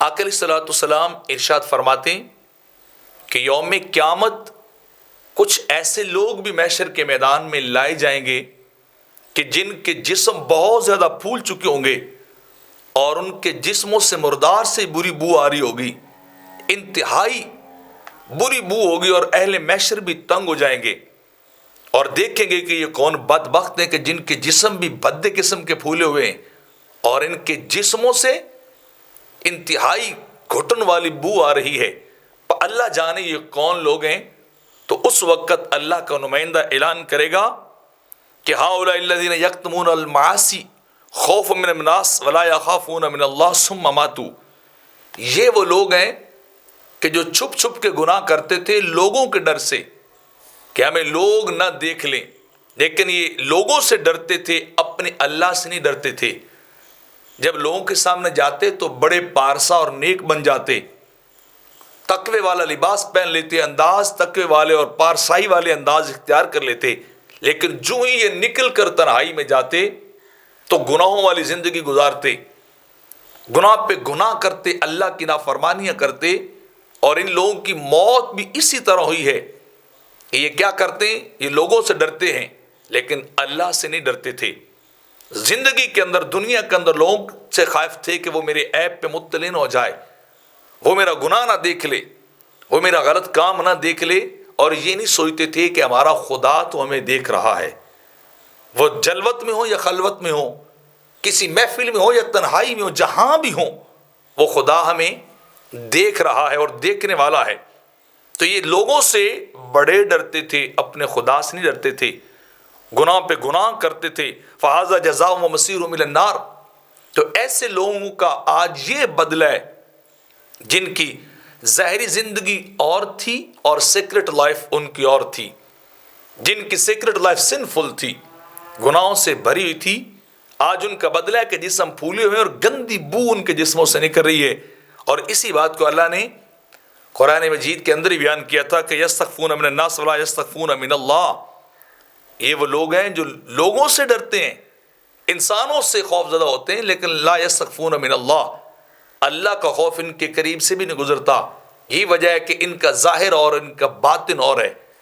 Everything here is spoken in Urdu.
آقا علیہ الصلوۃ والسلام ارشاد فرماتے ہیں کہ یوم قیامت کچھ ایسے لوگ بھی محشر کے میدان میں لائے جائیں گے کہ جن کے جسم بہت زیادہ پھول چکے ہوں گے اور ان کے جسموں سے مردار سے بری بو آ رہی ہوگی، انتہائی بری بو ہوگی، اور اہل محشر بھی تنگ ہو جائیں گے اور دیکھیں گے کہ یہ کون بدبخت ہیں کہ جن کے جسم بھی بھدے قسم کے پھولے ہوئے ہیں اور ان کے جسموں سے انتہائی گھٹن والی بو آ رہی ہے۔ اللہ جانے یہ کون لوگ ہیں۔ تو اس وقت اللہ کا نمائندہ اعلان کرے گا کہ ہؤلاء الذین یکتمون المعاصی خوفا من الناس ولا یخافون من اللہ ثم ماتوا، یہ وہ لوگ ہیں کہ جو چھپ چھپ کے گناہ کرتے تھے لوگوں کے ڈر سے کہ ہمیں لوگ نہ دیکھ لیں، لیکن یہ لوگوں سے ڈرتے تھے، اپنے اللہ سے نہیں ڈرتے تھے۔ جب لوگوں کے سامنے جاتے تو بڑے پارسا اور نیک بن جاتے، تقوی والا لباس پہن لیتے، انداز تقوی والے اور پارسائی والے انداز اختیار کر لیتے، لیکن جو ہی یہ نکل کر تنہائی میں جاتے تو گناہوں والی زندگی گزارتے، گناہ پہ گناہ کرتے، اللہ کی نافرمانیاں کرتے، اور ان لوگوں کی موت بھی اسی طرح ہوئی ہے کہ یہ کیا کرتے ہیں، یہ لوگوں سے ڈرتے ہیں لیکن اللہ سے نہیں ڈرتے تھے۔ زندگی کے اندر، دنیا کے اندر لوگوں سے خائف تھے کہ وہ میرے عیب پہ مطلع نہ ہو جائے، وہ میرا گناہ نہ دیکھ لے، وہ میرا غلط کام نہ دیکھ لے، اور یہ نہیں سوچتے تھے کہ ہمارا خدا تو ہمیں دیکھ رہا ہے، وہ جلوت میں ہو یا خلوت میں ہو، کسی محفل میں ہو یا تنہائی میں ہو، جہاں بھی ہو وہ خدا ہمیں دیکھ رہا ہے اور دیکھنے والا ہے۔ تو یہ لوگوں سے بڑے ڈرتے تھے، اپنے خدا سے نہیں ڈرتے تھے، گناہ پہ گناہ کرتے تھے۔ فَهَذَا جَزَاؤُهُمْ وَمَصِيرُهُمْ إِلَى النَّارِ، تو ایسے لوگوں کا آج یہ بدلہ ہے جن کی ظاہری زندگی اور تھی اور سیکرٹ لائف ان کی اور تھی، جن کی سیکرٹ لائف سنفل تھی، گناہوں سے بھری ہوئی تھی، آج ان کا بدلہ ہے کہ جسم پھولے ہوئے اور گندی بو ان کے جسموں سے نکل رہی ہے۔ اور اسی بات کو اللہ نے قرآن مجید کے اندر ہی بیان کیا تھا کہ یستخفون من الناس ولا یستخفون من اللہ، یہ وہ لوگ ہیں جو لوگوں سے ڈرتے ہیں، انسانوں سے خوف زدہ ہوتے ہیں، لیکن لا یستخفون من اللہ، اللہ کا خوف ان کے قریب سے بھی نہیں گزرتا۔ یہی وجہ ہے کہ ان کا ظاہر اور ان کا باطن اور ہے۔